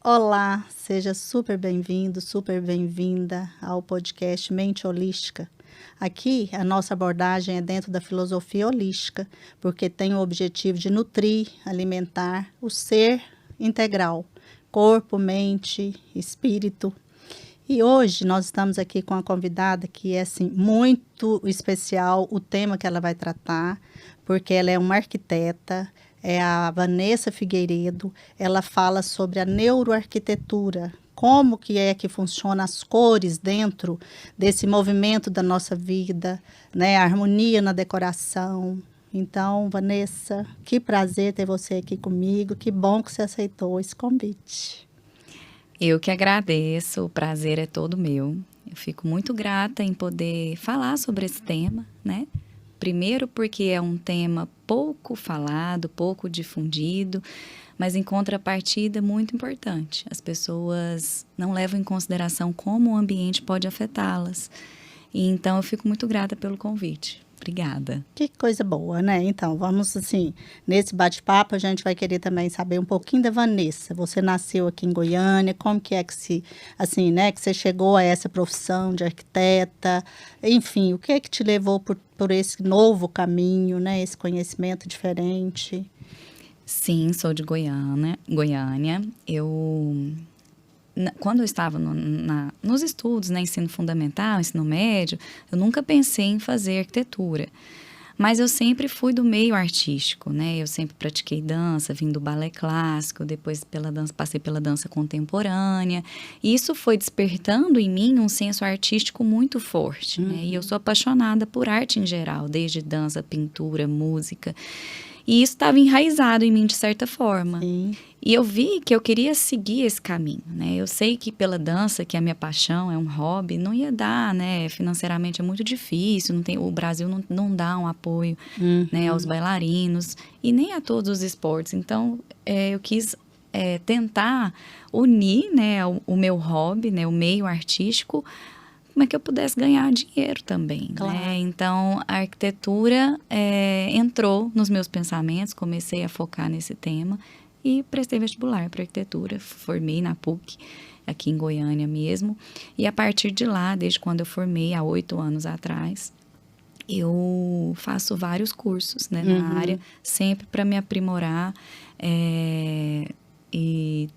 Olá, seja super bem-vindo, super bem-vinda ao podcast Mente Holística. Aqui, a nossa abordagem é dentro da filosofia holística, porque tem o objetivo de nutrir, alimentar o ser integral, corpo, mente, espírito. E hoje nós estamos aqui com uma convidada que é assim, muito especial o tema que ela vai tratar, porque ela é uma arquiteta, é a Vanessa Figueiredo. Ela fala sobre a neuroarquitetura, como que é que funciona as cores dentro desse movimento da nossa vida, né? A harmonia na decoração. Então, Vanessa, que prazer ter você aqui comigo, que bom que você aceitou esse convite. Eu que agradeço, o prazer é todo meu. Eu fico muito grata em poder falar sobre esse tema, né? Primeiro porque é um tema pouco falado, pouco difundido, mas em contrapartida muito importante. As pessoas não levam em consideração como o ambiente pode afetá-las. E então eu fico muito grata pelo convite. Obrigada. Que coisa boa, né? Então, vamos assim, nesse bate-papo a gente vai querer também saber um pouquinho da Vanessa. Você nasceu aqui em Goiânia, como que é que assim, né, que você chegou a essa profissão de arquiteta? Enfim, o que é que te levou por esse novo caminho, né, esse conhecimento diferente? Sim, sou de Goiânia. Quando eu estava nos estudos, né, ensino fundamental, ensino médio, eu nunca pensei em fazer arquitetura. Mas eu sempre fui do meio artístico, né? Eu sempre pratiquei dança, vim do balé clássico, depois passei pela dança contemporânea. E isso foi despertando em mim um senso artístico muito forte, né? E eu sou apaixonada por arte em geral, desde dança, pintura, música. E isso estava enraizado em mim de certa forma. Sim. E eu vi que eu queria seguir esse caminho, né? Eu sei que pela dança, que é a minha paixão, é um hobby, não ia dar, né? Financeiramente é muito difícil, o Brasil não dá um apoio, né, aos bailarinos e nem a todos os esportes. Então, eu quis tentar unir, né, o meu hobby, né, o meio artístico, como é que eu pudesse ganhar dinheiro também, Claro. né? Então, a arquitetura entrou nos meus pensamentos, comecei a focar nesse tema e prestei vestibular para arquitetura, formei na PUC, aqui em Goiânia mesmo. E a partir de lá, desde quando eu formei, há 8 anos atrás, eu faço vários cursos, né, na área, sempre para me aprimorar e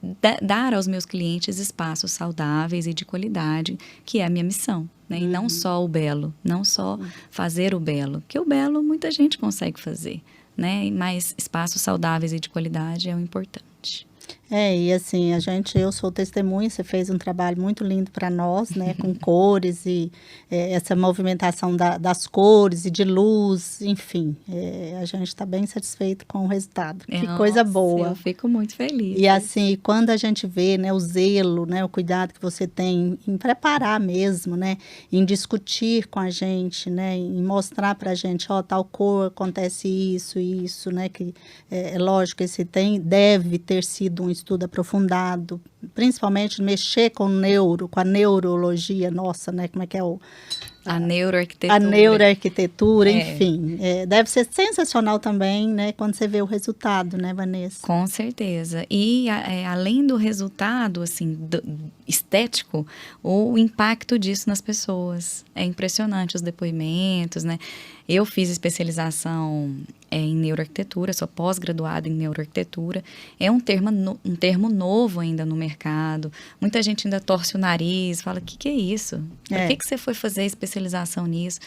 dar aos meus clientes espaços saudáveis e de qualidade, que é a minha missão, né? E não só o belo, não só fazer o belo, que o belo muita gente consegue fazer, né? Mas espaços saudáveis e de qualidade é o importante. E assim, eu sou testemunha, você fez um trabalho muito lindo para nós, né, com cores e essa movimentação das cores e de luz, enfim, a gente está bem satisfeito com o resultado. Que coisa boa. Eu fico muito feliz. E assim, quando a gente vê, né, o zelo, né, o cuidado que você tem em preparar mesmo, né, em discutir com a gente, né, em mostrar para a gente, tal cor acontece isso, né, que é lógico que deve ter sido um estudo aprofundado, principalmente mexer com a neurologia nossa, né, como é que é a neuroarquitetura. A neuroarquitetura, enfim. Deve ser sensacional também, né, quando você vê o resultado, né, Vanessa? Com certeza. E além do resultado, assim, estético, o impacto disso nas pessoas. É impressionante os depoimentos, né? Eu fiz especialização em neuroarquitetura, sou pós-graduada em neuroarquitetura. É um termo novo ainda no mercado. Muita gente ainda torce o nariz, fala, o que é isso? Por que você foi fazer especialização nisso?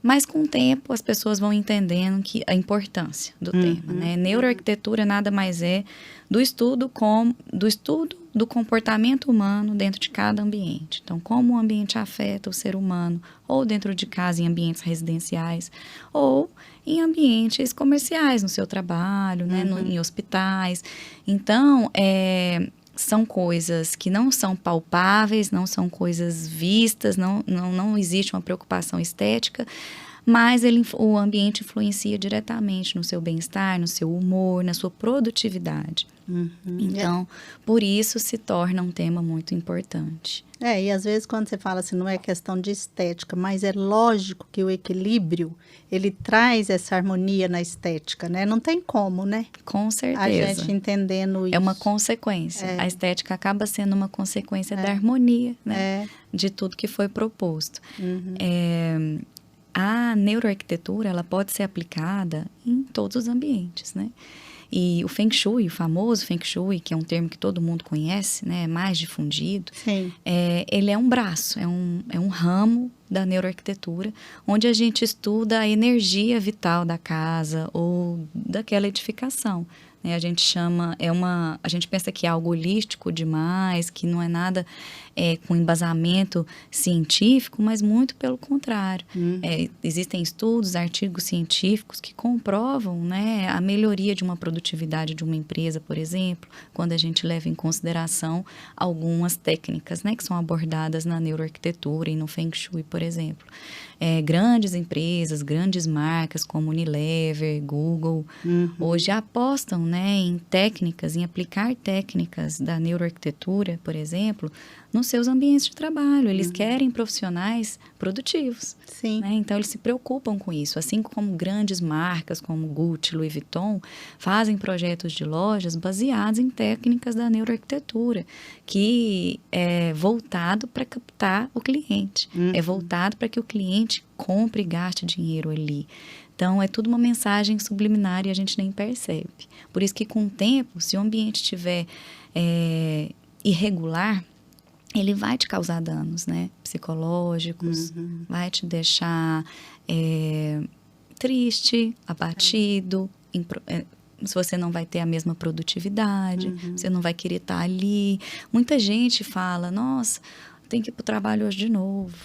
Mas com o tempo as pessoas vão entendendo a importância do tema, né? Neuroarquitetura nada mais é do estudo do comportamento humano dentro de cada ambiente. Então, como o ambiente afeta o ser humano, ou dentro de casa em ambientes residenciais, ou em ambientes comerciais, no seu trabalho, né? Em hospitais. Então, são coisas que não são palpáveis, não são coisas vistas, não existe uma preocupação estética, mas o ambiente influencia diretamente no seu bem-estar, no seu humor, na sua produtividade. Então, por isso se torna um tema muito importante. E às vezes quando você fala assim, não é questão de estética, mas é lógico que o equilíbrio, ele traz essa harmonia na estética, né? Não tem como, né? Com certeza. A gente entendendo isso. É uma consequência. A estética acaba sendo uma consequência da harmonia, né? De tudo que foi proposto. A neuroarquitetura, ela pode ser aplicada em todos os ambientes, né? E o Feng Shui, o famoso Feng Shui, que é um termo que todo mundo conhece, né? É mais difundido. Sim. Ele é um braço, é um ramo da neuroarquitetura, onde a gente estuda a energia vital da casa ou daquela edificação. A gente chama, a gente pensa que é algo holístico demais, que não é nada com embasamento científico, mas muito pelo contrário. Existem estudos, artigos científicos que comprovam, né, a melhoria de uma produtividade de uma empresa, por exemplo, quando a gente leva em consideração algumas técnicas, né, que são abordadas na neuroarquitetura e no Feng Shui, por exemplo. Grandes empresas, grandes marcas como Unilever, Google, hoje apostam, né, em técnicas, em aplicar técnicas da neuroarquitetura, por exemplo, nos seus ambientes de trabalho. Eles querem profissionais produtivos. Sim. Né? Então, eles se preocupam com isso. Assim como grandes marcas como Gucci, Louis Vuitton, fazem projetos de lojas baseados em técnicas da neuroarquitetura, que é voltado para captar o cliente. É voltado para que o cliente compre e gaste dinheiro ali. Então, é tudo uma mensagem subliminar e a gente nem percebe. Por isso que, com o tempo, se o ambiente estiver irregular, ele vai te causar danos, né? Psicológicos, vai te deixar triste, abatido, se você não vai ter a mesma produtividade, você não vai querer estar ali. Muita gente fala, nossa, tem que ir para o trabalho hoje de novo.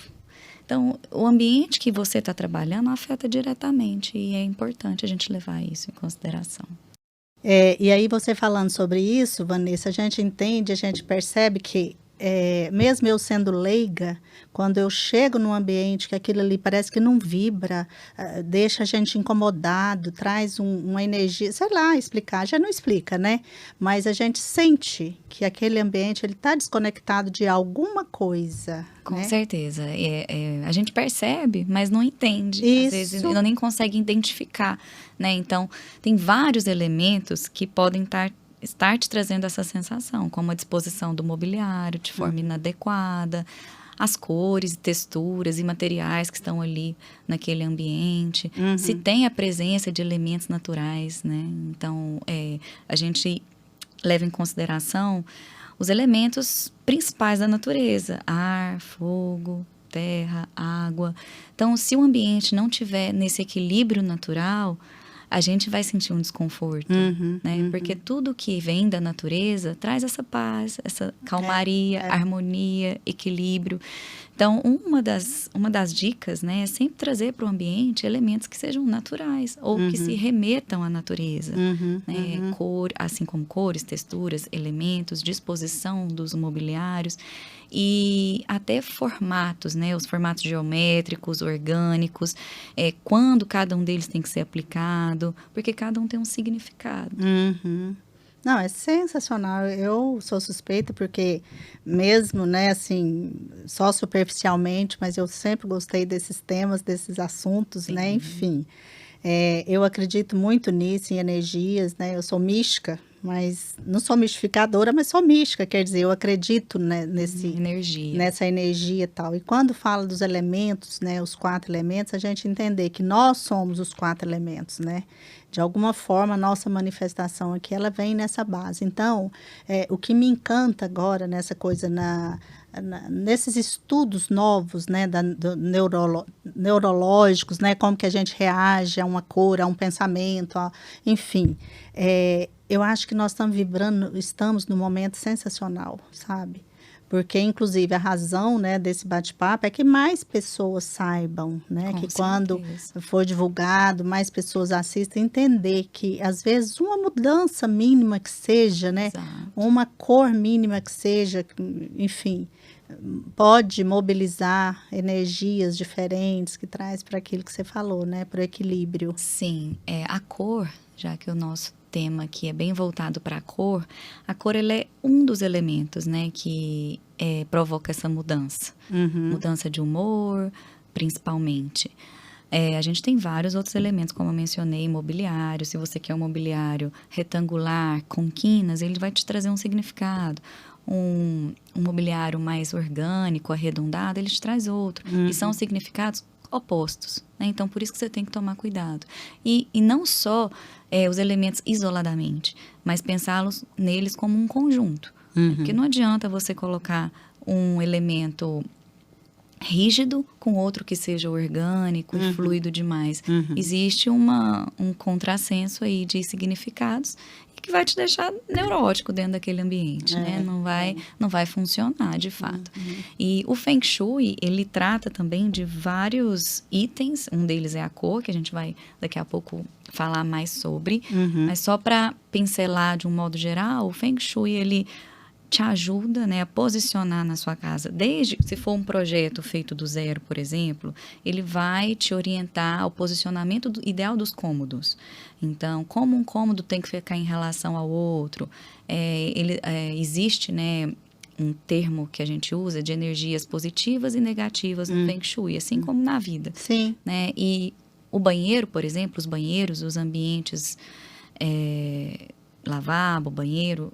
Então, o ambiente que você está trabalhando afeta diretamente e é importante a gente levar isso em consideração. E aí você falando sobre isso, Vanessa, a gente entende, a gente percebe que mesmo eu sendo leiga, quando eu chego num ambiente que aquilo ali parece que não vibra, deixa a gente incomodado, traz uma energia, sei lá, explicar, já não explica, né? Mas a gente sente que aquele ambiente ele está desconectado de alguma coisa. Com né? certeza. A gente percebe, mas não entende. Isso. Às vezes não nem consegue identificar, né? Então, tem vários elementos que podem estar te trazendo essa sensação, como a disposição do mobiliário de forma inadequada, as cores, texturas e materiais que estão ali naquele ambiente, se tem a presença de elementos naturais, né? Então, a gente leva em consideração os elementos principais da natureza, ar, fogo, terra, água. Então, se o ambiente não tiver nesse equilíbrio natural, a gente vai sentir um desconforto, né? Porque tudo que vem da natureza traz essa paz, essa calmaria, harmonia, equilíbrio. Então, uma das dicas, né, é sempre trazer para o ambiente elementos que sejam naturais ou que se remetam à natureza. Né? Assim como cores, texturas, elementos, disposição dos mobiliários e até formatos, né? Os formatos geométricos, orgânicos, quando cada um deles tem que ser aplicado, porque cada um tem um significado. Não, é sensacional. Eu sou suspeita porque mesmo, né, assim, só superficialmente, mas eu sempre gostei desses temas, desses assuntos, Sim. né, enfim. Eu acredito muito nisso, em energias, né, eu sou mística, mas não sou mistificadora, mas sou mística, quer dizer, eu acredito, né, nessa energia e tal. E quando fala dos elementos, né, os 4 elementos, a gente entender que nós somos os 4 elementos, né? De alguma forma, a nossa manifestação aqui, ela vem nessa base. Então, o que me encanta agora nessa coisa, nesses estudos novos, né, neurológicos, né, como que a gente reage a uma cor, a um pensamento, enfim, eu acho que nós estamos num momento sensacional, sabe? Porque, inclusive, a razão, né, desse bate-papo é que mais pessoas saibam, né? Com Que quando certeza. for divulgado, mais pessoas assistam, entender que, às vezes, uma mudança mínima que seja, né? Exato. Uma cor mínima que seja, enfim, pode mobilizar energias diferentes que traz para aquilo que você falou, né? Para o equilíbrio. Sim, a cor, já que o nosso tema aqui é bem voltado para a cor ela é um dos elementos, né, que provoca essa mudança. Uhum. Mudança de humor, principalmente. A gente tem vários outros elementos, como eu mencionei, mobiliário. Se você quer um mobiliário retangular, com quinas, ele vai te trazer um significado. Um mobiliário mais orgânico, arredondado, ele te traz outro. E são significados opostos, né? Então, por isso que você tem que tomar cuidado. E não só os elementos isoladamente, mas pensá-los neles como um conjunto. Porque não adianta você colocar um elemento rígido com outro que seja orgânico e fluido demais. Existe um contrassenso aí de significados e que vai te deixar neurótico dentro daquele ambiente, né? Não vai funcionar, de fato. E o Feng Shui, ele trata também de vários itens. Um deles é a cor, que a gente vai daqui a pouco falar mais sobre. Mas só para pincelar de um modo geral, o Feng Shui, ele te ajuda, né, a posicionar na sua casa. Desde, se for um projeto feito do zero, por exemplo, ele vai te orientar ao posicionamento ideal dos cômodos. Então, como um cômodo tem que ficar em relação ao outro, existe, né, um termo que a gente usa de energias positivas e negativas no Feng Shui, assim como na vida. Sim. Né? E o banheiro, por exemplo, os banheiros, os ambientes, lavabo, banheiro,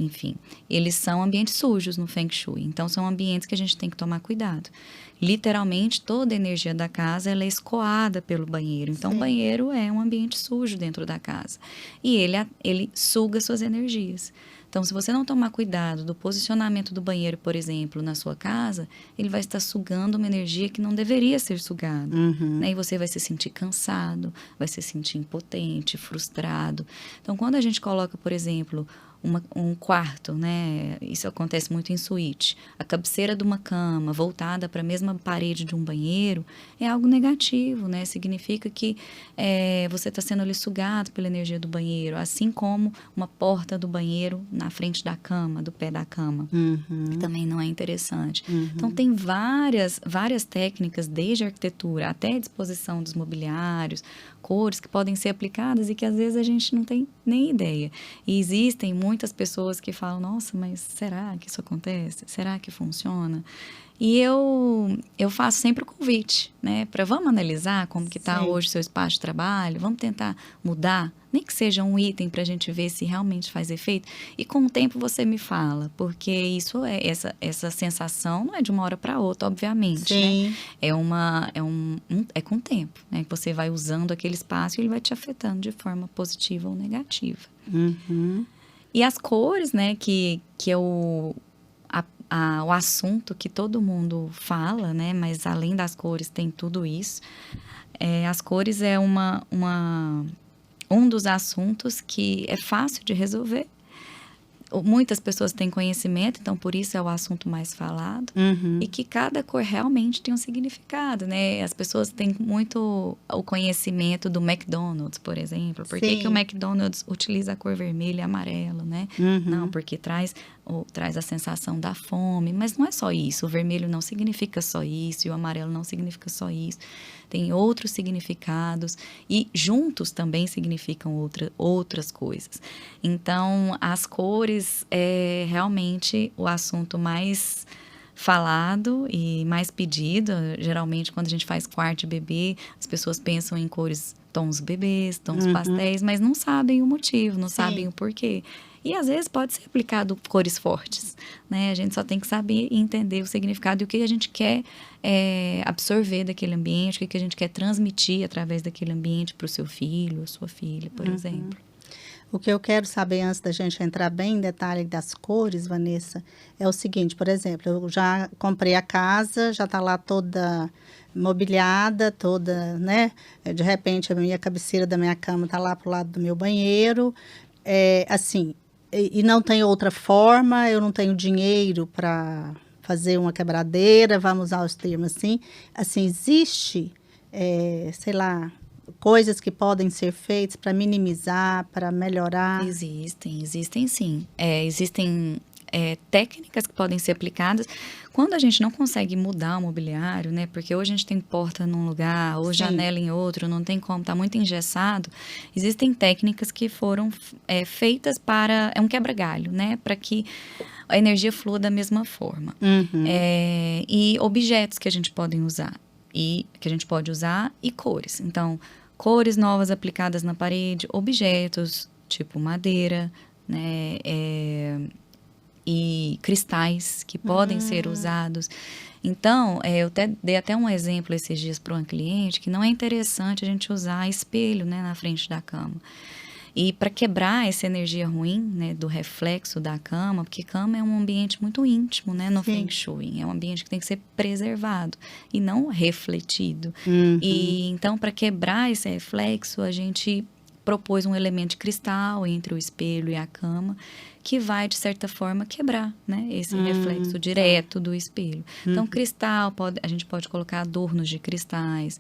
enfim, eles são ambientes sujos no Feng Shui. Então, são ambientes que a gente tem que tomar cuidado. Literalmente, toda a energia da casa ela é escoada pelo banheiro. Então, o banheiro é um ambiente sujo dentro da casa. E ele suga suas energias. Então, se você não tomar cuidado do posicionamento do banheiro, por exemplo, na sua casa, ele vai estar sugando uma energia que não deveria ser sugada. Né? E você vai se sentir cansado, vai se sentir impotente, frustrado. Então, quando a gente coloca, por exemplo, um quarto, né? Isso acontece muito em suíte. A cabeceira de uma cama voltada para a mesma parede de um banheiro é algo negativo, né? Significa que você está sendo ali sugado pela energia do banheiro, assim como uma porta do banheiro na frente da cama, do pé da cama, que também não é interessante. Então, tem várias técnicas, desde a arquitetura até a disposição dos mobiliários, cores que podem ser aplicadas e que às vezes a gente não tem nem ideia. E existem muitas pessoas que falam, nossa, mas será que isso acontece? Será que funciona? E eu faço sempre o convite, né? Para vamos analisar como que está hoje o seu espaço de trabalho, vamos tentar mudar, nem que seja um item para a gente ver se realmente faz efeito. E com o tempo você me fala, porque isso essa sensação não é de uma hora para outra, obviamente, né? É com o tempo, né? Que você vai usando aquele espaço e ele vai te afetando de forma positiva ou negativa. E as cores, né? Que é o assunto que todo mundo fala, né? Mas além das cores tem tudo isso. As cores é um dos assuntos que é fácil de resolver. Muitas pessoas têm conhecimento, então por isso é o assunto mais falado. E que cada cor realmente tem um significado, né? As pessoas têm muito o conhecimento do McDonald's, por exemplo. Por que o McDonald's utiliza a cor vermelha e amarela, né? Não, porque traz a sensação da fome. Mas não é só isso. O vermelho não significa só isso e o amarelo não significa só isso. Tem outros significados e juntos também significam outras coisas. Então, as cores é realmente o assunto mais falado e mais pedido. Geralmente, quando a gente faz quarto de bebê, as pessoas pensam em cores, tons bebês, tons pastéis, mas não sabem o motivo, não sabem o porquê. E, às vezes, pode ser aplicado cores fortes, né? A gente só tem que saber e entender o significado e o que a gente quer absorver daquele ambiente, o que a gente quer transmitir através daquele ambiente para o seu filho, sua filha, por exemplo. O que eu quero saber antes da gente entrar bem em detalhe das cores, Vanessa, é o seguinte, por exemplo, eu já comprei a casa, já está lá toda mobiliada, toda, né? De repente, a minha cabeceira da minha cama está lá pro lado do meu banheiro. Assim, e não tem outra forma, eu não tenho dinheiro para fazer uma quebradeira, vamos usar os termos assim. Assim, existe, sei lá, coisas que podem ser feitas para minimizar, para melhorar? Existem sim. Existem técnicas que podem ser aplicadas quando a gente não consegue mudar o mobiliário, né? Porque hoje a gente tem porta num lugar, ou Sim. janela em outro, não tem como, tá muito engessado. Existem técnicas que foram feitas para... É um quebra-galho, né? Para que a energia flua da mesma forma. Uhum. E objetos que a gente pode usar. E cores. Então, cores novas aplicadas na parede, objetos, tipo madeira, né? E cristais que podem ser usados. Então, eu dei até um exemplo esses dias para uma cliente que não é interessante a gente usar espelho, né, na frente da cama. E para quebrar essa energia ruim, né, do reflexo da cama, porque cama é um ambiente muito íntimo, né, no Feng Shui. É um ambiente que tem que ser preservado e não refletido. Uhum. E então, para quebrar esse reflexo, a gente propôs um elemento de cristal entre o espelho e a cama, que vai, de certa forma, quebrar, né, esse reflexo direto do espelho. Então, cristal, a gente pode colocar adornos de cristais,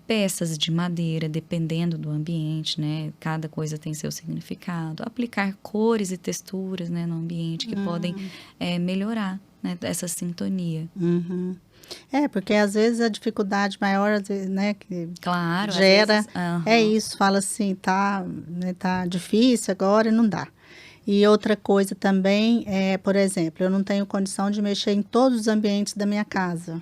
peças de madeira, dependendo do ambiente, né? Cada coisa tem seu significado. Aplicar cores e texturas, né, no ambiente que podem melhorar, né, essa sintonia. Uhum. Porque às vezes a dificuldade maior, às vezes, né, que Claro, gera, às vezes, é isso, fala assim, né, tá difícil agora e não dá. E outra coisa também por exemplo, eu não tenho condição de mexer em todos os ambientes da minha casa.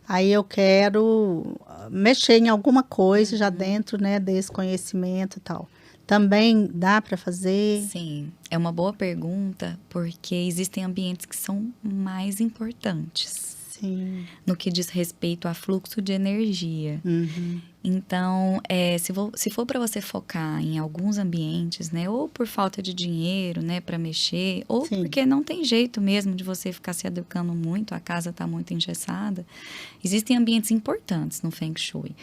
Aí eu quero mexer em alguma coisa já dentro, né, desse conhecimento e tal. Também dá para fazer? Sim, é uma boa pergunta, porque existem ambientes que são mais importantes. Sim. No que diz respeito a fluxo de energia. Uhum. Então, se for para você focar em alguns ambientes, né, ou por falta de dinheiro, né, para mexer, ou porque não tem jeito mesmo de você ficar se educando muito, a casa está muito engessada, existem ambientes importantes no Feng Shui.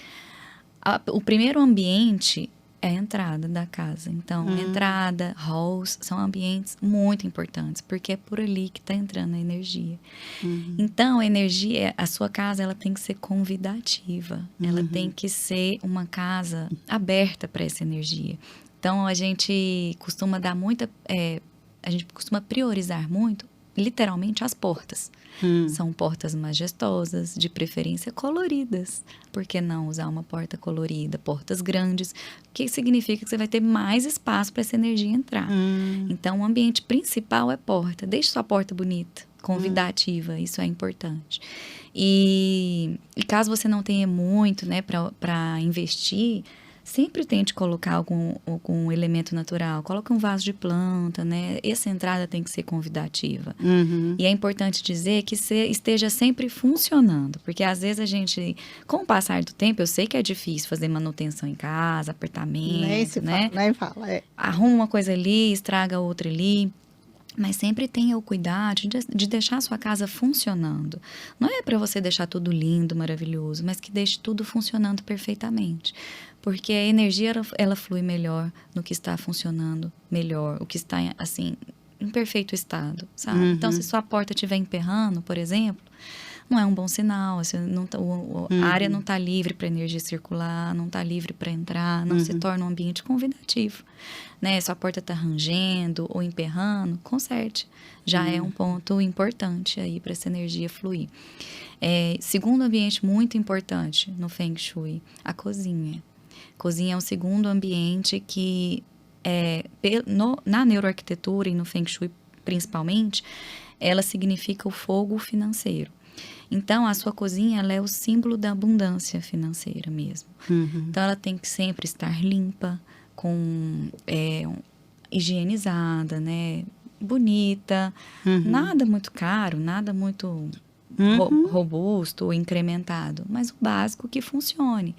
O primeiro ambiente é a entrada da casa. Então, entrada, halls, são ambientes muito importantes, porque é por ali que está entrando a energia. Então, a sua casa, ela tem que ser convidativa. Ela tem que ser uma casa aberta para essa energia. Então, a gente costuma priorizar muito, literalmente, as portas. São portas majestosas, de preferência coloridas. Por que não usar uma porta colorida? Portas grandes, que significa que você vai ter mais espaço para essa energia entrar. Então, o ambiente principal é porta. Deixe sua porta bonita, convidativa, isso é importante. E caso você não tenha muito, né, para investir, sempre tente colocar algum elemento natural. Coloque um vaso de planta, né? Essa entrada tem que ser convidativa. E é importante dizer que esteja sempre funcionando. Porque às vezes a gente, com o passar do tempo, eu sei que é difícil fazer manutenção em casa, apartamento, né? Nem fala. Arruma uma coisa ali, estraga outra ali. Mas sempre tenha o cuidado de deixar a sua casa funcionando. Não é para você deixar tudo lindo, maravilhoso, mas que deixe tudo funcionando perfeitamente. Porque a energia, ela flui melhor no que está funcionando melhor, o que está, assim, em perfeito estado, sabe? Então, se sua porta estiver emperrando, por exemplo, não é um bom sinal. A área não está livre para a energia circular, não está livre para entrar, não se torna um ambiente convidativo. Né? Sua porta está rangendo ou emperrando, conserte. Já é um ponto importante aí para essa energia fluir. Segundo ambiente muito importante no Feng Shui, a cozinha. Cozinha é um segundo ambiente que, na neuroarquitetura e no Feng Shui principalmente, ela significa o fogo financeiro. Então, a sua cozinha, ela é o símbolo da abundância financeira mesmo. Então, ela tem que sempre estar limpa, higienizada, né? Bonita, nada muito caro, nada muito robusto ou incrementado, mas o básico que funcione.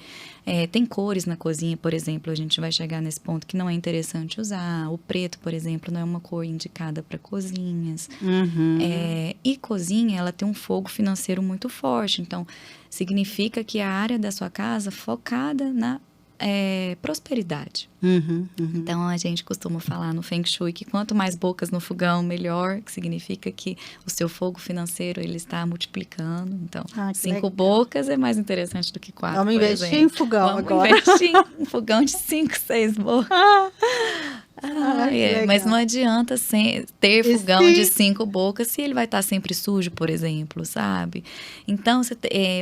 Tem cores na cozinha, por exemplo, a gente vai chegar nesse ponto que não é interessante usar. O preto, por exemplo, não é uma cor indicada para cozinhas. E cozinha, ela tem um fogo financeiro muito forte, então significa que a área da sua casa focada prosperidade. Uhum. Então, a gente costuma falar no Feng Shui que quanto mais bocas no fogão, melhor, que significa que o seu fogo financeiro, ele está multiplicando. Então, 5 legal. bocas é mais interessante do que 4, Vamos por investir exemplo. em fogão Vamos agora. investir em um fogão de 5, 6 bocas. Mas não adianta ter fogão de 5 bocas se ele vai estar sempre sujo, por exemplo, sabe? Então,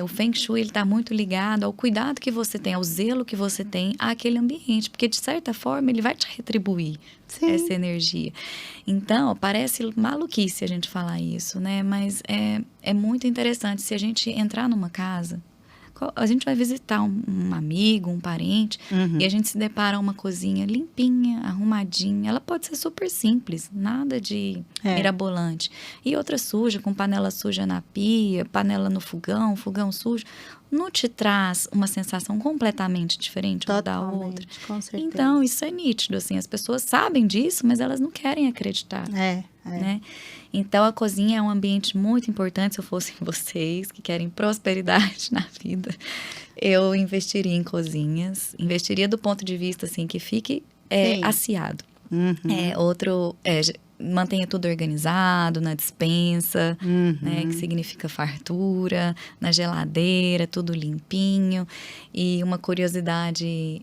o Feng Shui está muito ligado ao cuidado que você tem, ao zelo que você tem àquele ambiente, porque de certa forma ele vai te retribuir essa energia. Então, parece maluquice a gente falar isso, né? Mas é muito interessante. Se a gente entrar numa casa, a gente vai visitar um amigo, um parente, e a gente se depara uma cozinha limpinha, arrumadinha. Ela pode ser super simples, nada de mirabolante. E outra suja, com panela suja na pia, panela no fogão, fogão sujo, não te traz uma sensação completamente diferente uma da outra. Com certeza. Então, isso é nítido, assim, as pessoas sabem disso, mas elas não querem acreditar. Né? Então, a cozinha é um ambiente muito importante. Se eu fosse vocês que querem prosperidade na vida, eu investiria em cozinhas. Investiria do ponto de vista, assim, que fique asseado. Mantenha tudo organizado na despensa, né, que significa fartura, na geladeira, tudo limpinho. E uma curiosidade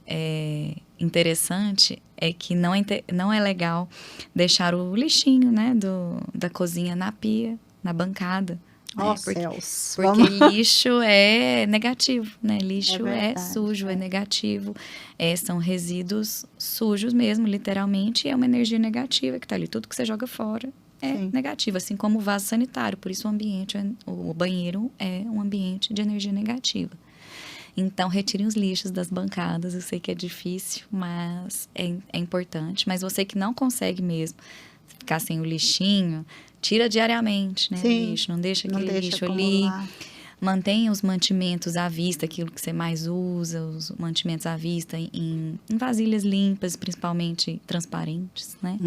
interessante é que não é legal deixar o lixinho, né, da cozinha na pia, na bancada. Porque lixo é negativo, né? Lixo é sujo, é negativo. São resíduos sujos mesmo, literalmente. É uma energia negativa que está ali. Tudo que você joga fora é negativo, assim como o vaso sanitário. Por isso o banheiro é um ambiente de energia negativa. Então, retirem os lixos das bancadas. Eu sei que é difícil, mas é importante. Mas você que não consegue mesmo ficar sem o lixinho, tira diariamente, né? Sim, lixo, não deixa aquele lixo ali. Mantenha os mantimentos à vista, aquilo que você mais usa, os mantimentos à vista em vasilhas limpas, principalmente transparentes, né?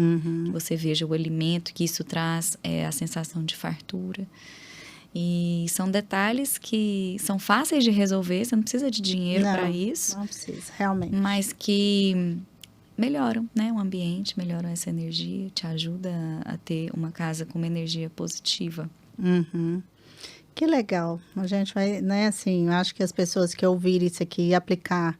Que você veja o alimento, que isso traz a sensação de fartura. E são detalhes que são fáceis de resolver, você não precisa de dinheiro para isso. Não precisa, realmente. Mas que melhoram, né, o ambiente, melhoram essa energia, te ajuda a ter uma casa com uma energia positiva. Que legal. A gente vai, né, assim, acho que as pessoas que ouvirem isso aqui e aplicar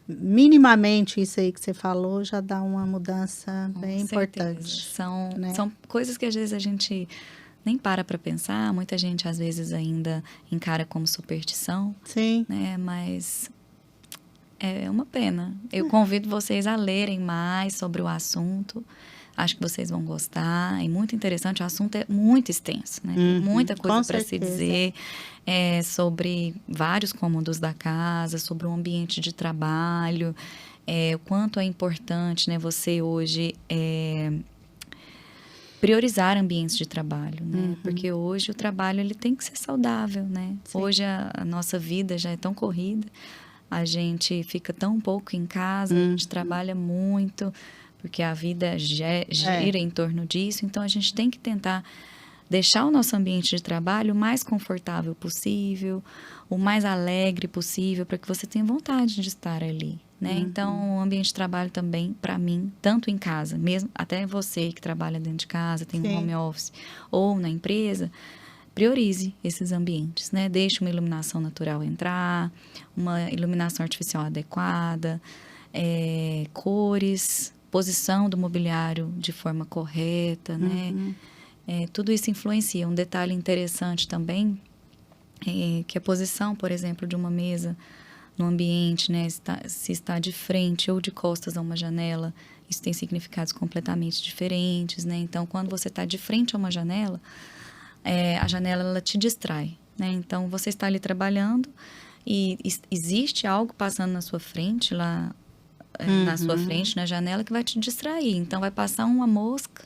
minimamente isso aí que você falou, já dá uma mudança bem importante. São coisas que às vezes a gente nem para pensar, muita gente às vezes ainda encara como superstição. Sim. Né, mas é uma pena. Eu convido vocês a lerem mais sobre o assunto. Acho que vocês vão gostar. É muito interessante. O assunto é muito extenso, né? Tem muita coisa para se dizer sobre vários cômodos da casa, sobre o ambiente de trabalho, o quanto é importante, né, você hoje priorizar ambientes de trabalho, né? Porque hoje o trabalho ele tem que ser saudável, né? Sim. Hoje a nossa vida já é tão corrida. A gente fica tão pouco em casa, a gente trabalha muito, porque a vida gira em torno disso. Então, a gente tem que tentar deixar o nosso ambiente de trabalho o mais confortável possível, o mais alegre possível, para que você tenha vontade de estar ali, né? Então, o ambiente de trabalho também, para mim, tanto em casa, mesmo até você que trabalha dentro de casa, tem um home office, ou na empresa, priorize esses ambientes, né? Deixe uma iluminação natural entrar, uma iluminação artificial adequada, cores, posição do mobiliário de forma correta, né? Tudo isso influencia. Um detalhe interessante também é que a posição, por exemplo, de uma mesa no ambiente, né? Se está de frente ou de costas a uma janela, isso tem significados completamente diferentes, né? Então, quando você está de frente a uma janela, a janela ela te distrai, né? Então, você está ali trabalhando e existe algo passando na sua frente, lá na sua frente, na janela, que vai te distrair. Então, vai passar uma mosca,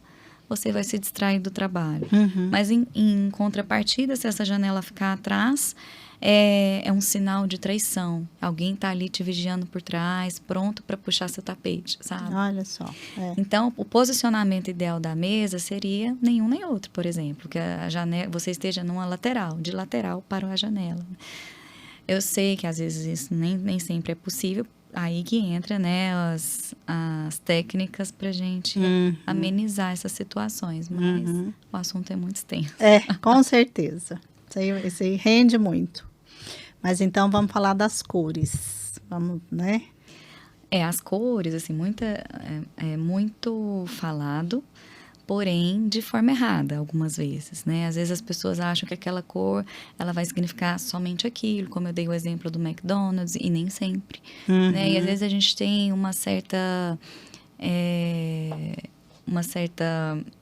você vai se distrair do trabalho. Mas, em contrapartida, se essa janela ficar atrás, é um sinal de traição. Alguém está ali te vigiando por trás, pronto para puxar seu tapete, sabe? Olha só. Então, o posicionamento ideal da mesa seria nenhum nem outro, por exemplo. Que a janela, você esteja numa lateral, de lateral para a janela. Eu sei que às vezes isso nem sempre é possível. aí que entra, né, as técnicas pra gente amenizar essas situações, mas o assunto é muito extenso. Com certeza. Isso aí rende muito. Mas então vamos falar das cores. Vamos, né? As cores, assim, é muito falado, porém de forma errada algumas vezes, né? Às vezes as pessoas acham que aquela cor, ela vai significar somente aquilo, como eu dei o exemplo do McDonald's, e nem sempre, né? E às vezes a gente tem uma certa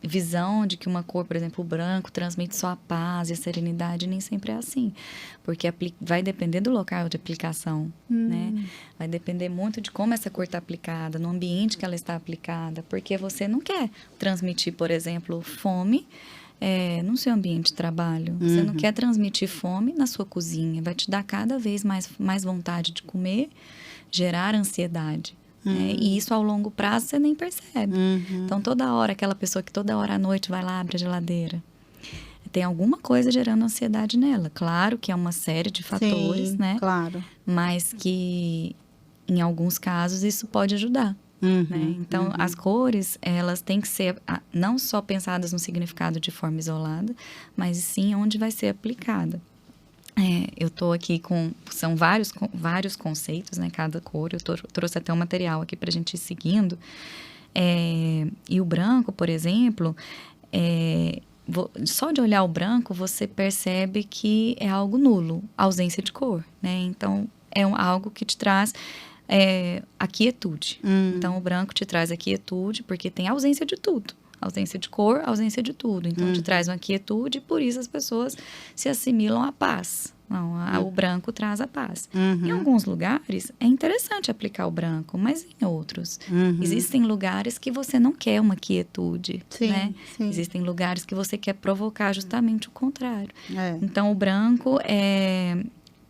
visão de que uma cor, por exemplo, o branco, transmite só a paz e a serenidade, e nem sempre é assim. Porque vai depender do local de aplicação, né? Vai depender muito de como essa cor está aplicada, no ambiente que ela está aplicada. Porque você não quer transmitir, por exemplo, fome no seu ambiente de trabalho. Você não quer transmitir fome na sua cozinha. Vai te dar cada vez mais vontade de comer, gerar ansiedade. E isso ao longo prazo você nem percebe. Então toda hora, aquela pessoa que toda hora à noite vai lá, abre a geladeira, tem alguma coisa gerando ansiedade nela. Claro que é uma série de fatores, Sim, né? Claro. Mas que em alguns casos isso pode ajudar. Né? Então as cores, elas têm que ser não só pensadas no significado de forma isolada, mas sim onde vai ser aplicada. Eu estou aqui são vários conceitos, né? Cada cor, eu trouxe até um material aqui para a gente ir seguindo. E o branco, por exemplo, só de olhar o branco, você percebe que é algo nulo, ausência de cor, né? Então, algo que te traz a quietude. Então, o branco te traz a quietude, porque tem ausência de tudo. Ausência de cor, ausência de tudo. Então, te traz uma quietude e por isso as pessoas se assimilam à paz. Não, o branco traz a paz. Em alguns lugares, é interessante aplicar o branco, mas em outros. Existem lugares que você não quer uma quietude, né? Sim. Existem lugares que você quer provocar justamente o contrário. Então, o branco,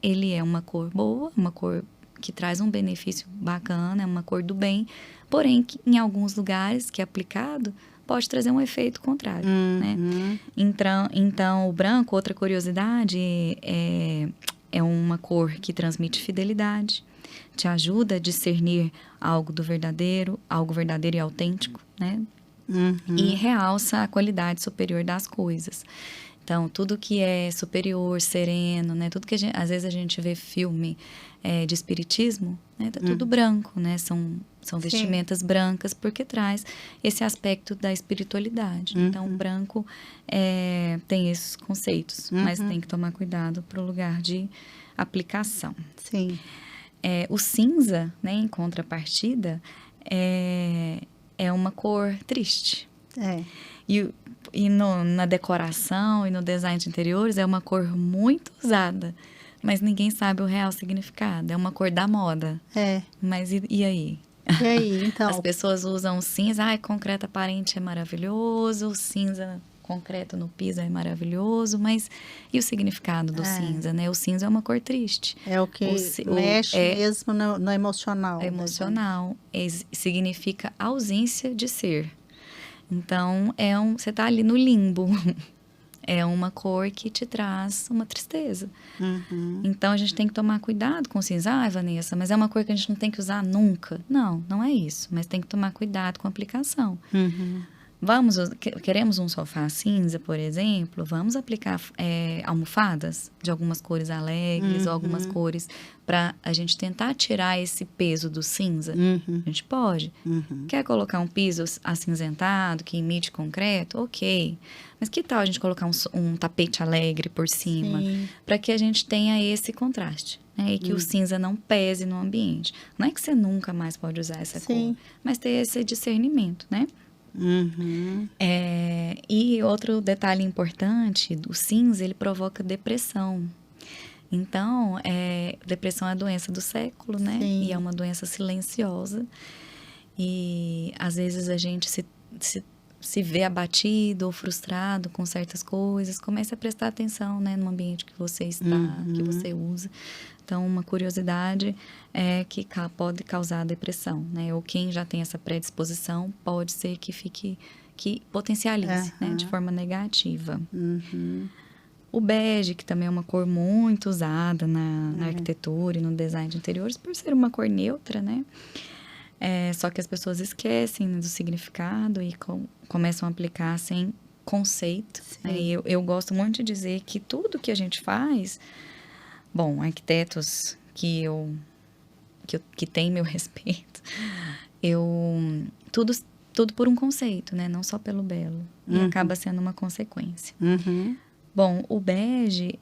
ele é uma cor boa, uma cor que traz um benefício bacana, é uma cor do bem, porém, que, em alguns lugares que é aplicado, pode trazer um efeito contrário, né? Então, o branco, outra curiosidade, é uma cor que transmite fidelidade, te ajuda a discernir algo verdadeiro e autêntico, né? E realça a qualidade superior das coisas. Então, tudo que é superior, sereno, né? Tudo que às vezes a gente vê filme de espiritismo, né? Tá tudo branco, né? São vestimentas brancas, porque traz esse aspecto da espiritualidade. Então, o branco tem esses conceitos, mas tem que tomar cuidado para o lugar de aplicação. Sim. O cinza, né, em contrapartida, é uma cor triste. E na decoração e no design de interiores é uma cor muito usada, mas ninguém sabe o real significado. É uma cor da moda. Mas e aí? E aí, então? As pessoas usam cinza, concreto aparente é maravilhoso, o cinza concreto no piso é maravilhoso, mas e o significado do cinza, né? O cinza é uma cor triste. É o que mexe mesmo no emocional. Emocional. Significa ausência de ser. Então, você está ali no limbo. É uma cor que te traz uma tristeza. Então, a gente tem que tomar cuidado com o cinza. Vanessa, mas é uma cor que a gente não tem que usar nunca. Não é isso. Mas tem que tomar cuidado com a aplicação. Queremos um sofá cinza, por exemplo, vamos aplicar almofadas de algumas cores alegres ou algumas cores para a gente tentar tirar esse peso do cinza. A gente pode. Quer colocar um piso acinzentado que imite concreto? Ok. Mas que tal a gente colocar um tapete alegre por cima? Para que a gente tenha esse contraste, né? E que o cinza não pese no ambiente. Não é que você nunca mais pode usar essa cor, mas ter esse discernimento, né? E outro detalhe importante, o cinza, ele provoca depressão. Então, depressão é a doença do século, né? E é uma doença silenciosa. E, às vezes, a gente se vê abatido ou frustrado com certas coisas. Comece a prestar atenção, né? No ambiente que você está, que você usa. Então, uma curiosidade é que pode causar depressão, né? Ou quem já tem essa predisposição, pode ser que potencialize, né? De forma negativa. O bege, que também é uma cor muito usada na arquitetura e no design de interiores, por ser uma cor neutra, né? Só que as pessoas esquecem, né, do significado e começam a aplicar sem conceito. Né? E eu gosto muito de dizer que tudo que a gente faz... Bom, arquitetos que têm meu respeito, tudo por um conceito, né? Não só pelo belo. E acaba sendo uma consequência. Bom, o bege,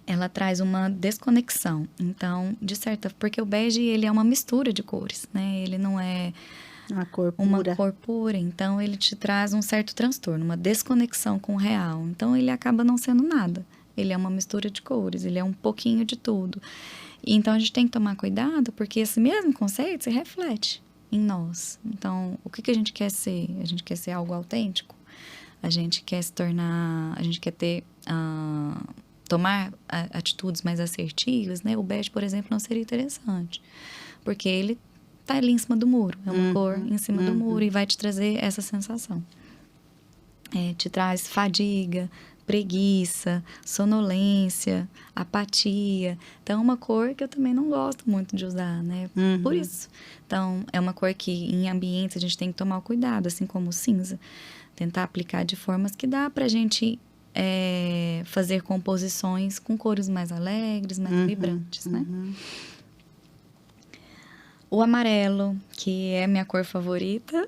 ela traz uma desconexão. Então, porque o bege, ele é uma mistura de cores, né? Ele não é uma cor pura. Então, ele te traz um certo transtorno, uma desconexão com o real. Então, ele acaba não sendo nada. Ele é uma mistura de cores, ele é um pouquinho de tudo. Então, a gente tem que tomar cuidado, porque esse mesmo conceito se reflete em nós. Então, o que a gente quer ser? A gente quer ser algo autêntico? A gente quer tomar atitudes mais assertivas, né? O bege, por exemplo, não seria interessante, porque ele tá ali em cima do muro, é uma cor em cima do muro e vai te trazer essa sensação. Te traz fadiga, preguiça, sonolência, apatia. Então, é uma cor que eu também não gosto muito de usar, né? Por isso. Então, é uma cor que em ambientes a gente tem que tomar cuidado, assim como o cinza. Tentar aplicar de formas que dá pra gente fazer composições com cores mais alegres, mais vibrantes, né? O amarelo, que é minha cor favorita.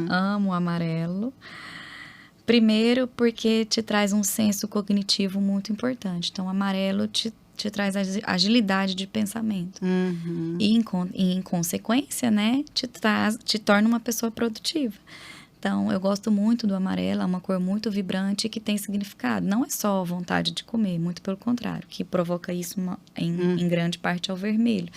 Amo o amarelo. Primeiro, porque te traz um senso cognitivo muito importante. Então, o amarelo te traz agilidade de pensamento. E, em consequência, né, te torna uma pessoa produtiva. Então, eu gosto muito do amarelo, é uma cor muito vibrante que tem significado. Não é só vontade de comer, muito pelo contrário. O que provoca isso em grande parte é o vermelho.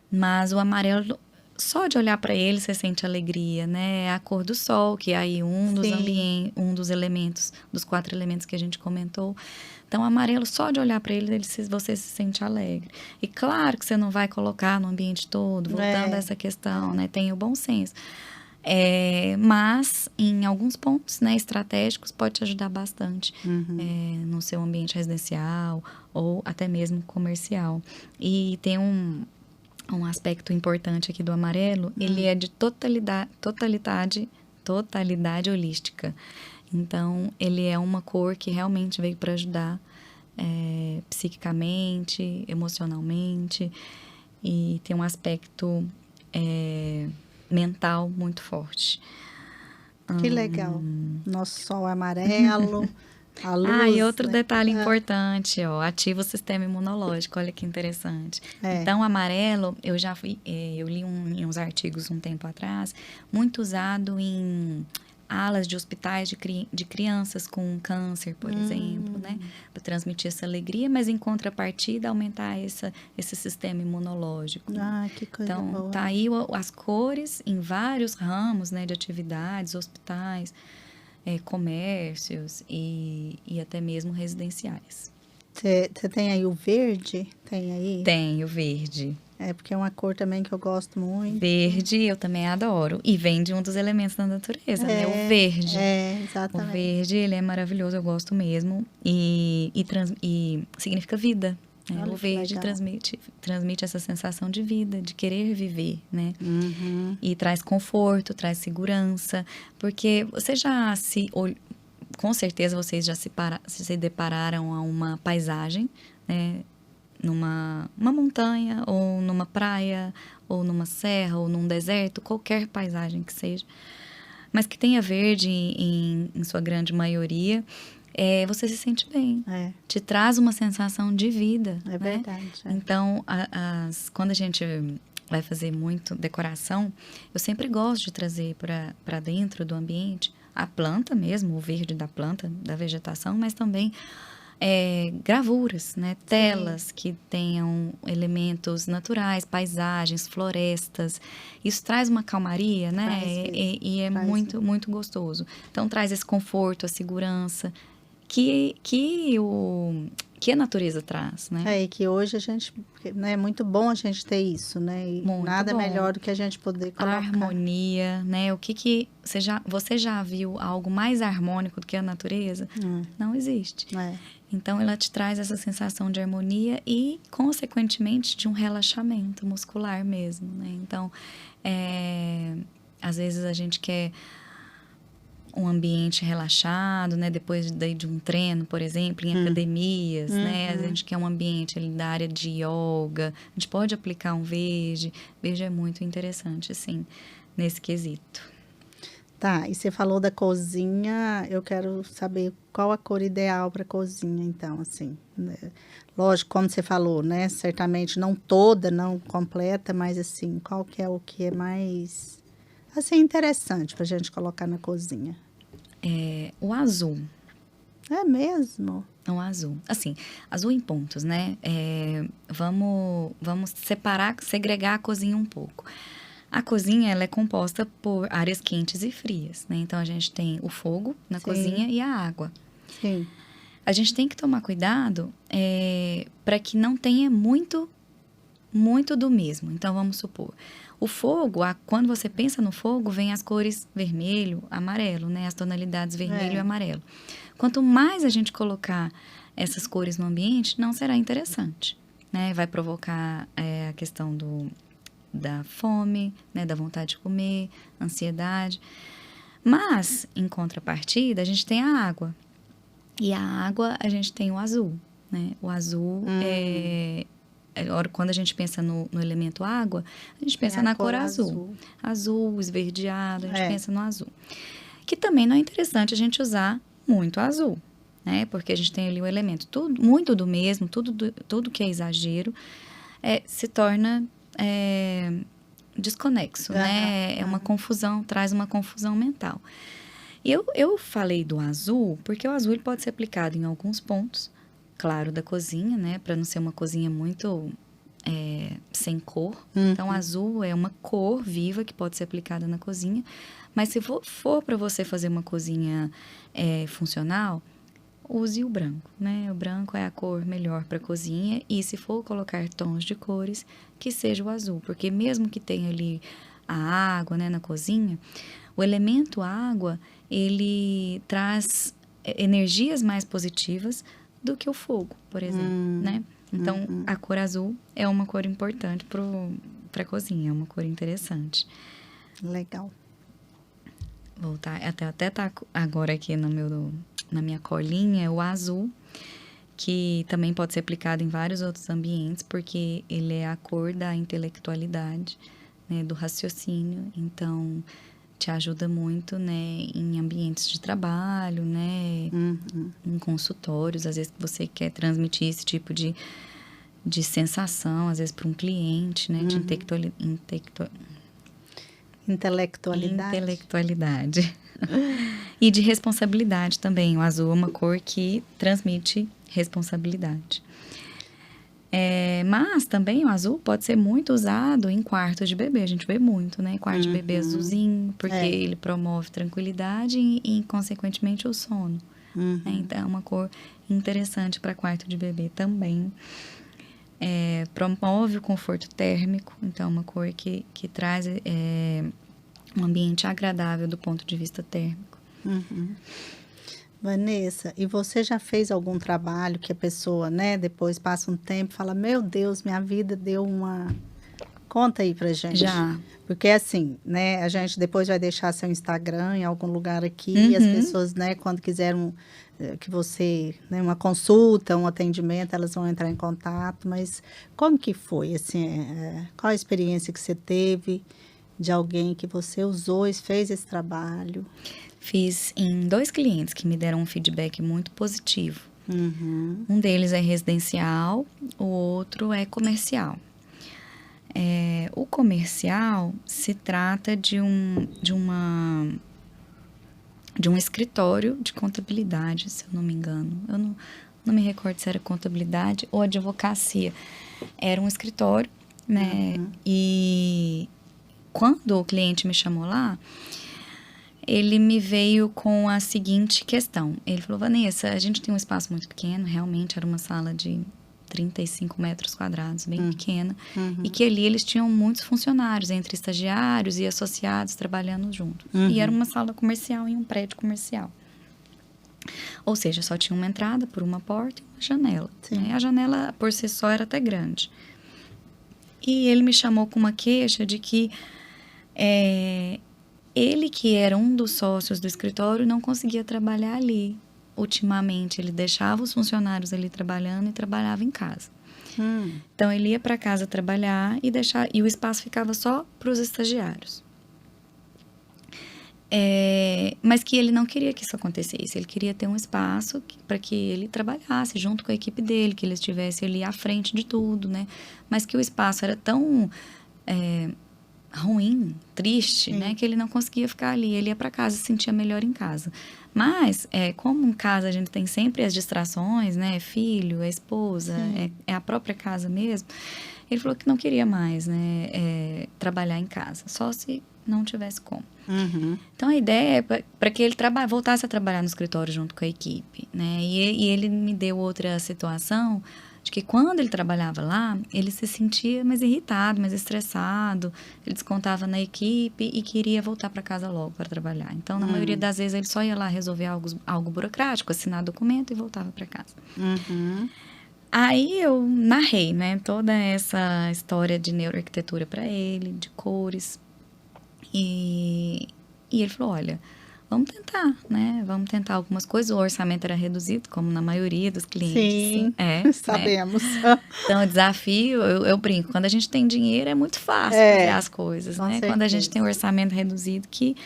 Mas o amarelo, só de olhar para ele, você sente alegria, né? É a cor do sol, que é aí um dos elementos, dos 4 elementos que a gente comentou. Então, o amarelo, só de olhar para ele, você se sente alegre. E claro que você não vai colocar no ambiente todo, voltando a essa questão, né? Tem o bom senso. Mas, em alguns pontos, né, estratégicos, pode te ajudar bastante no seu ambiente residencial ou até mesmo comercial. E tem um aspecto importante aqui do amarelo, ele é de totalidade holística. Então, ele é uma cor que realmente veio para ajudar psiquicamente, emocionalmente, e tem um aspecto mental muito forte. Que legal. Nosso sol amarelo, a luz... e outro detalhe importante, ativa o sistema imunológico, olha que interessante. Então, o amarelo, eu li em uns artigos um tempo atrás, muito usado em alas de hospitais de crianças com câncer, por exemplo, né? Para transmitir essa alegria, mas em contrapartida aumentar esse sistema imunológico. Que coisa boa. Então, tá aí as cores em vários ramos, né, de atividades, hospitais, comércios e até mesmo residenciais. Você tem aí o verde? Tem aí? Tem o verde. Porque é uma cor também que eu gosto muito. Verde eu também adoro. E vem de um dos elementos da natureza, né? O verde. Exatamente. O verde, ele é maravilhoso, eu gosto mesmo. E significa vida. Né? O verde transmite essa sensação de vida, de querer viver, né? E traz conforto, traz segurança. Porque você com certeza vocês já se depararam a uma paisagem, né? Numa montanha, ou numa praia, ou numa serra, ou num deserto, qualquer paisagem que seja, mas que tenha verde em sua grande maioria, você se sente bem. Te traz uma sensação de vida. É verdade. Então, quando a gente vai fazer muito decoração, eu sempre gosto de trazer para dentro do ambiente a planta mesmo, o verde da planta, da vegetação, mas também gravuras, né? Telas que tenham elementos naturais, paisagens, florestas. Isso traz uma calmaria, né? E é muito, muito gostoso. Então, traz esse conforto, a segurança que que a natureza traz, né? E que hoje a gente, né, é muito bom a gente ter isso, né? E Muito nada bom. melhor do que a gente poder colocar. A harmonia, né? O que você já viu algo mais harmônico do que a natureza? Não existe. Então, ela te traz essa sensação de harmonia e, consequentemente, de um relaxamento muscular mesmo, né? Então, às vezes a gente quer um ambiente relaxado, né? Depois de um treino, por exemplo, em academias, né? A gente quer um ambiente ali da área de yoga. A gente pode aplicar um verde. Verde é muito interessante, assim, nesse quesito. Tá, e você falou da cozinha, eu quero saber qual a cor ideal para cozinha, então, assim, né? Lógico, como você falou, né? Certamente não toda, não completa, mas assim, qual que é o que é mais, assim, interessante para a gente colocar na cozinha? O azul. É mesmo? O azul. Assim, azul em pontos, né? Vamos segregar a cozinha um pouco. A cozinha, ela é composta por áreas quentes e frias, né? Então, a gente tem o fogo na cozinha e a água. Sim. A gente tem que tomar cuidado para que não tenha muito do mesmo. Então, vamos supor, o fogo, quando você pensa no fogo, vem as cores vermelho, amarelo, né? As tonalidades vermelho e amarelo. Quanto mais a gente colocar essas cores no ambiente, não será interessante, né? Vai provocar a questão da fome, né? Da vontade de comer, ansiedade. Mas, em contrapartida, a gente tem a água. E a água, a gente tem o azul, né? O azul quando a gente pensa no elemento água, a gente pensa na cor azul. Azul, esverdeado, a gente pensa no azul. Que também não é interessante a gente usar muito azul, né? Porque a gente tem ali o elemento muito do mesmo, tudo que é exagero, se torna desconexo, né? É uma confusão, traz uma confusão mental. Eu falei do azul, porque o azul ele pode ser aplicado em alguns pontos, claro, da cozinha, né? Para não ser uma cozinha muito sem cor. Então, azul é uma cor viva que pode ser aplicada na cozinha. Mas se for para você fazer uma cozinha funcional, use o branco, né? O branco é a cor melhor para a cozinha. E se for colocar tons de cores, que seja o azul. Porque mesmo que tenha ali a água, né, na cozinha, o elemento água, ele traz energias mais positivas do que o fogo, por exemplo, né? Então, a cor azul é uma cor importante para a cozinha, é uma cor interessante. Legal. Voltar, até tá agora aqui na minha colinha, o azul, que também pode ser aplicado em vários outros ambientes, porque ele é a cor da intelectualidade, né, do raciocínio. Então, te ajuda muito, né, em ambientes de trabalho, né, em consultórios, às vezes você quer transmitir esse tipo de sensação, às vezes para um cliente, né, de intelectualidade. E de responsabilidade também. O azul é uma cor que transmite responsabilidade. Mas também o azul pode ser muito usado em quartos de bebê. A gente vê muito, né? Quarto de bebê azulzinho, porque ele promove tranquilidade e, consequentemente, o sono. Então, é uma cor interessante para quarto de bebê também. Promove o conforto térmico. Então, é uma cor que traz um ambiente agradável do ponto de vista térmico. Vanessa, e você já fez algum trabalho que a pessoa, né, depois passa um tempo e fala, meu Deus, minha vida deu uma... Conta aí pra gente. Já. Porque assim, né, a gente depois vai deixar seu Instagram em algum lugar aqui, e as pessoas, né, quando quiserem que você, né, uma consulta, um atendimento, elas vão entrar em contato, mas como que foi, assim, qual a experiência que você teve de alguém que você usou e fez esse trabalho? Fiz em 2 clientes que me deram um feedback muito positivo. Um deles é residencial, o outro é comercial. O comercial se trata de um escritório de contabilidade, se eu não me engano. Eu não me recordo se era contabilidade ou advocacia. Era um escritório, né? E quando o cliente me chamou lá, ele me veio com a seguinte questão. Ele falou, Vanessa, a gente tem um espaço muito pequeno, realmente era uma sala de 35 metros quadrados, bem pequena, e que ali eles tinham muitos funcionários, entre estagiários e associados trabalhando junto. E era uma sala comercial em um prédio comercial. Ou seja, só tinha uma entrada por uma porta e uma janela. Né? A janela, por si só, era até grande. E ele me chamou com uma queixa de que ele, que era um dos sócios do escritório, não conseguia trabalhar ali. Ultimamente, ele deixava os funcionários ali trabalhando e trabalhava em casa. Então, ele ia para casa trabalhar e o espaço ficava só para os estagiários. Mas que ele não queria que isso acontecesse. Ele queria ter um espaço para que ele trabalhasse junto com a equipe dele, que ele estivesse ali à frente de tudo, né? Mas que o espaço era tão ruim, triste, né? Que ele não conseguia ficar ali. Ele ia para casa e se sentia melhor em casa. Mas, como em casa a gente tem sempre as distrações, né? Filho, a esposa, é a própria casa mesmo. Ele falou que não queria mais, né? Trabalhar em casa, só se não tivesse como. Então, a ideia é para que ele voltasse a trabalhar no escritório junto com a equipe, né? E ele me deu outra situação de que quando ele trabalhava lá, ele se sentia mais irritado, mais estressado, ele descontava na equipe e queria voltar para casa logo para trabalhar. Então, na maioria das vezes, ele só ia lá resolver algo burocrático, assinar documento e voltava para casa. Aí eu narrei, né, toda essa história de neuroarquitetura para ele, de cores. E ele falou, olha, vamos tentar, né? Vamos tentar algumas coisas. O orçamento era reduzido, como na maioria dos clientes. Sim, sabemos. Né? Então, o desafio, eu brinco, quando a gente tem dinheiro é muito fácil fazer as coisas, né? Quando a gente tem um orçamento reduzido, que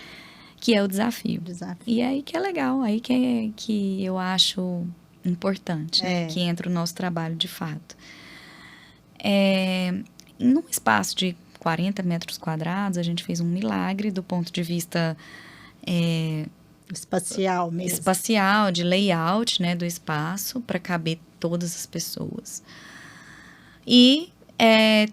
é o desafio. E aí que é legal, aí que eu acho importante, né? Que entra o nosso trabalho de fato. Num espaço de 40 metros quadrados, a gente fez um milagre do ponto de vista espacial mesmo. Espacial, de layout, né, do espaço, para caber todas as pessoas. E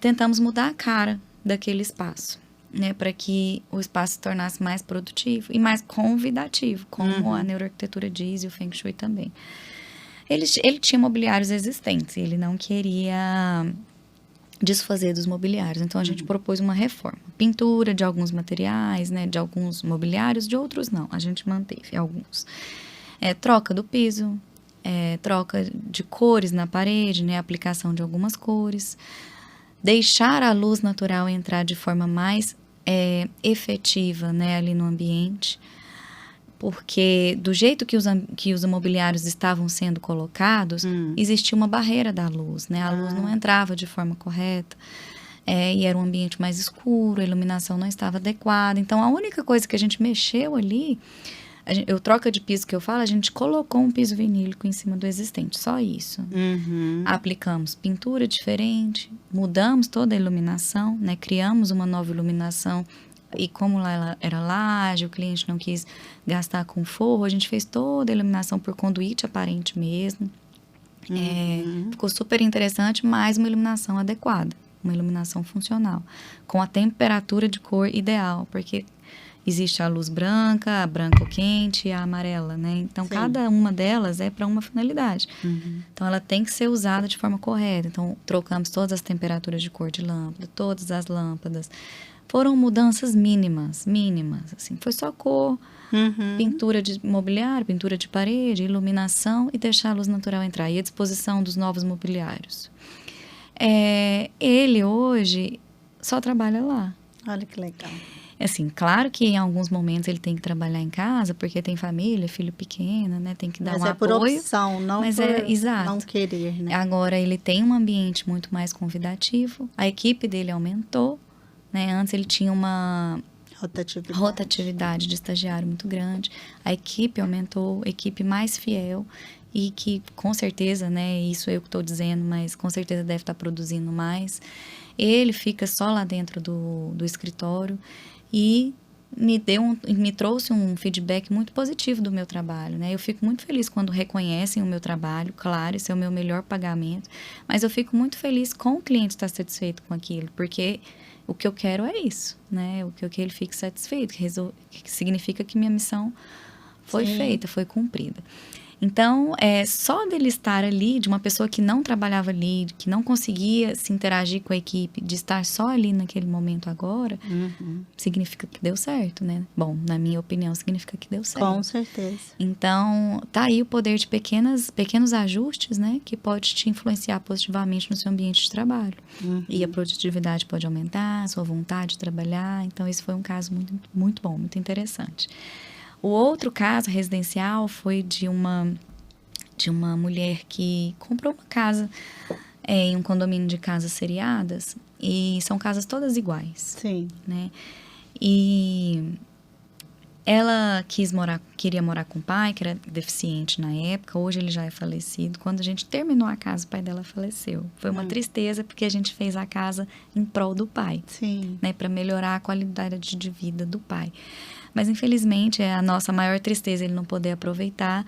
tentamos mudar a cara daquele espaço, né, para que o espaço se tornasse mais produtivo e mais convidativo, como a neuroarquitetura diz e o Feng Shui também. Ele tinha mobiliários existentes, ele não queria desfazer dos mobiliários. Então, a gente propôs uma reforma. Pintura de alguns materiais, né? De alguns mobiliários, de outros não. A gente manteve alguns. Troca do piso, troca de cores na parede, né? Aplicação de algumas cores. Deixar a luz natural entrar de forma mais efetiva, né? Ali no ambiente. Porque do jeito que os mobiliários estavam sendo colocados, existia uma barreira da luz, né? A luz não entrava de forma correta, e era um ambiente mais escuro, a iluminação não estava adequada. Então, a única coisa que a gente mexeu ali, troca de piso que eu falo, a gente colocou um piso vinílico em cima do existente, só isso. Aplicamos pintura diferente, mudamos toda a iluminação, né? Criamos uma nova iluminação. E como lá ela era laje, o cliente não quis gastar com forro, a gente fez toda a iluminação por conduíte aparente mesmo. Ficou super interessante, mas uma iluminação adequada, uma iluminação funcional, com a temperatura de cor ideal, porque existe a luz branca, a branca quente e a amarela, né? Então, cada uma delas é para uma finalidade. Então, ela tem que ser usada de forma correta. Então, trocamos todas as temperaturas de cor de lâmpada, todas as lâmpadas. Foram mudanças mínimas, assim. Foi só cor, pintura de mobiliário, pintura de parede, iluminação e deixar a luz natural entrar. E a disposição dos novos mobiliários. Ele hoje só trabalha lá. Olha que legal. Assim, claro que em alguns momentos ele tem que trabalhar em casa, porque tem família, filho pequeno, né? Tem que dar um apoio. Mas por opção, não por não querer, né? Agora, ele tem um ambiente muito mais convidativo. A equipe dele aumentou. Né? Antes ele tinha uma rotatividade de estagiário muito grande. A equipe aumentou, equipe mais fiel e que com certeza, né, isso eu que estou dizendo, mas com certeza deve estar produzindo mais. Ele fica só lá dentro do escritório e me trouxe um feedback muito positivo do meu trabalho, né? Eu fico muito feliz quando reconhecem o meu trabalho, claro, esse é o meu melhor pagamento, mas eu fico muito feliz com o cliente estar satisfeito com aquilo, porque o que eu quero é isso, né? O que eu quero ele fique satisfeito, que significa que minha missão foi feita, foi cumprida. Então, só dele estar ali, de uma pessoa que não trabalhava ali, que não conseguia se interagir com a equipe, de estar só ali naquele momento agora, significa que deu certo, né? Bom, na minha opinião, significa que deu certo. Com certeza. Então, tá aí o poder de pequenos ajustes, né? Que pode te influenciar positivamente no seu ambiente de trabalho. E a produtividade pode aumentar, a sua vontade de trabalhar. Então, esse foi um caso muito, muito bom, muito interessante. O outro caso residencial foi de uma mulher que comprou uma casa em um condomínio de casas seriadas, e são casas todas iguais. Sim. Né? E ela queria morar com o pai, que era deficiente na época. Hoje ele já é falecido. Quando a gente terminou a casa, o pai dela faleceu. Foi uma tristeza, porque a gente fez a casa em prol do pai. Sim. Né? Para melhorar a qualidade de vida do pai. Mas, infelizmente, é a nossa maior tristeza ele não poder aproveitar.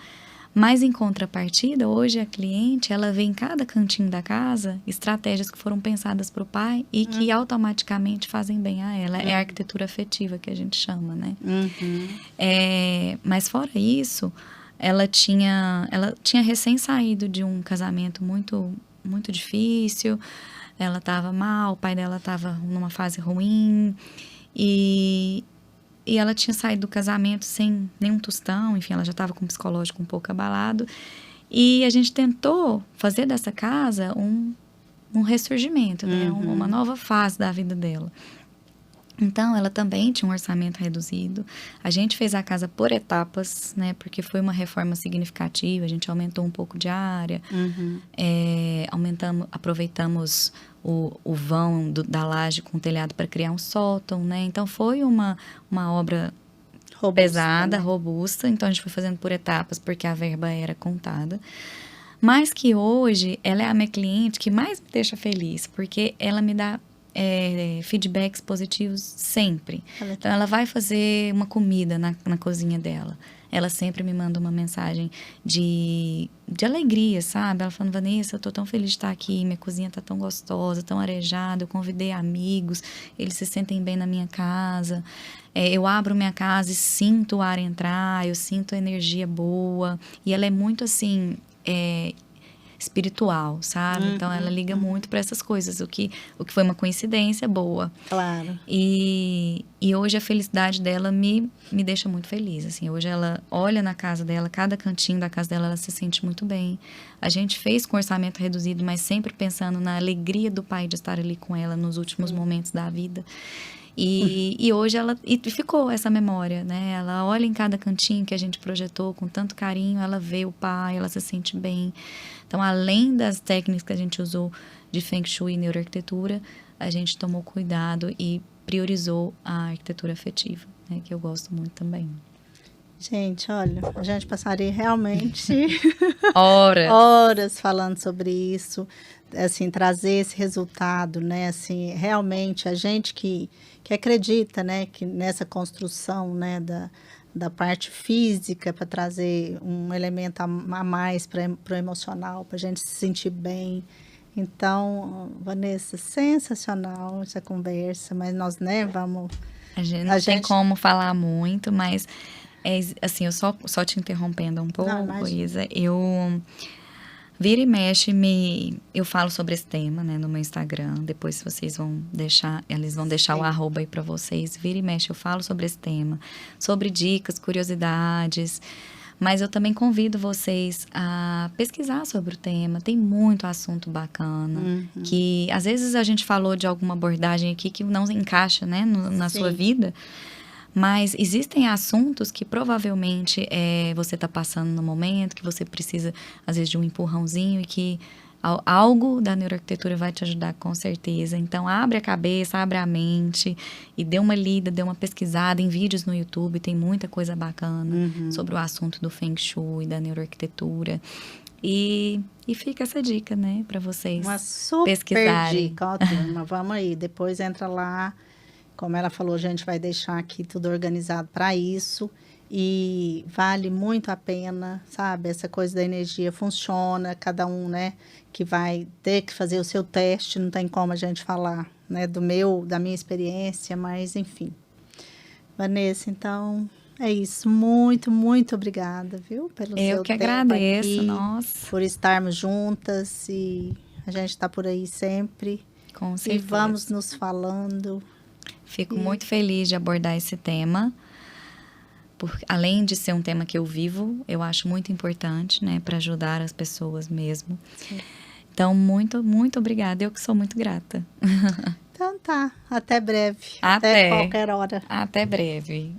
Mas, em contrapartida, hoje a cliente, ela vê em cada cantinho da casa estratégias que foram pensadas para o pai e que automaticamente fazem bem a ela. É a arquitetura afetiva que a gente chama, né? Mas, fora isso, ela tinha recém saído de um casamento muito, muito difícil. Ela estava mal, o pai dela estava numa fase ruim. E ela tinha saído do casamento sem nenhum tostão, enfim, ela já estava com o psicológico um pouco abalado. E a gente tentou fazer dessa casa um ressurgimento, né? Uma nova fase da vida dela. Então, ela também tinha um orçamento reduzido. A gente fez a casa por etapas, né? Porque foi uma reforma significativa. A gente aumentou um pouco de área. Aproveitamos o vão da laje com o telhado para criar um sótão, né? Então, foi uma obra robusta, pesada, né? Robusta. Então, a gente foi fazendo por etapas, porque a verba era contada. Mas que hoje, ela é a minha cliente que mais me deixa feliz, porque ela me dá feedbacks positivos sempre. Então, ela vai fazer uma comida na cozinha dela. Ela sempre me manda uma mensagem de alegria, sabe? Ela falando, Vanessa, eu tô tão feliz de estar aqui, minha cozinha tá tão gostosa, tão arejada, eu convidei amigos, eles se sentem bem na minha casa. Eu abro minha casa e sinto o ar entrar, eu sinto a energia boa. E ela é muito, assim, espiritual, sabe? Então, ela liga muito para essas coisas, o que foi uma coincidência boa. Claro. E hoje a felicidade dela me deixa muito feliz, assim. Hoje ela olha na casa dela, cada cantinho da casa dela, ela se sente muito bem. A gente fez com orçamento reduzido, mas sempre pensando na alegria do pai de estar ali com ela nos últimos momentos da vida. E hoje ficou essa memória, né? Ela olha em cada cantinho que a gente projetou com tanto carinho, ela vê o pai, ela se sente bem. Então, além das técnicas que a gente usou de Feng Shui e neuroarquitetura, a gente tomou cuidado e priorizou a arquitetura afetiva, né? Que eu gosto muito também. Gente, olha, a gente passaria realmente horas falando sobre isso, assim, trazer esse resultado, né? Assim, realmente, a gente que acredita, né, que nessa construção, né, da parte física para trazer um elemento a mais para o emocional, para a gente se sentir bem. Então, Vanessa, sensacional essa conversa, mas nós, né, vamos... A gente não tem como falar muito, mas, assim, eu só te interrompendo um pouco, Isa, vira e mexe, eu falo sobre esse tema, né, no meu Instagram. Depois, se vocês eles vão deixar o arroba aí para vocês. Vira e mexe, eu falo sobre esse tema, sobre dicas, curiosidades. Mas eu também convido vocês a pesquisar sobre o tema. Tem muito assunto bacana. Que, às vezes, a gente falou de alguma abordagem aqui que não encaixa, né, na sua vida. Mas existem assuntos que provavelmente você está passando no momento, que você precisa, às vezes, de um empurrãozinho e que algo da neuroarquitetura vai te ajudar com certeza. Então, abre a cabeça, abre a mente e dê uma lida, dê uma pesquisada em vídeos no YouTube. Tem muita coisa bacana sobre o assunto do Feng Shui, da neuroarquitetura. E fica essa dica, né, para vocês pesquisarem. Uma super dica, ó, turma. Vamos aí, depois entra lá. Como ela falou, a gente vai deixar aqui tudo organizado para isso. e vale muito a pena, sabe? Essa coisa da energia funciona, cada um, né, que vai ter que fazer o seu teste, não tem como a gente falar, né, da minha experiência, mas enfim. Vanessa, então, é isso. Muito, muito obrigada, viu, pelo Eu seu que tempo agradeço, aqui, nossa. por estarmos juntas e a gente está por aí sempre. Com E certeza. vamos nos falando. Fico muito feliz de abordar esse tema, porque além de ser um tema que eu vivo, eu acho muito importante, né, para ajudar as pessoas mesmo. Sim. Então, muito, muito obrigada. Eu que sou muito grata. Então tá, até breve. Até Até qualquer hora. Até breve.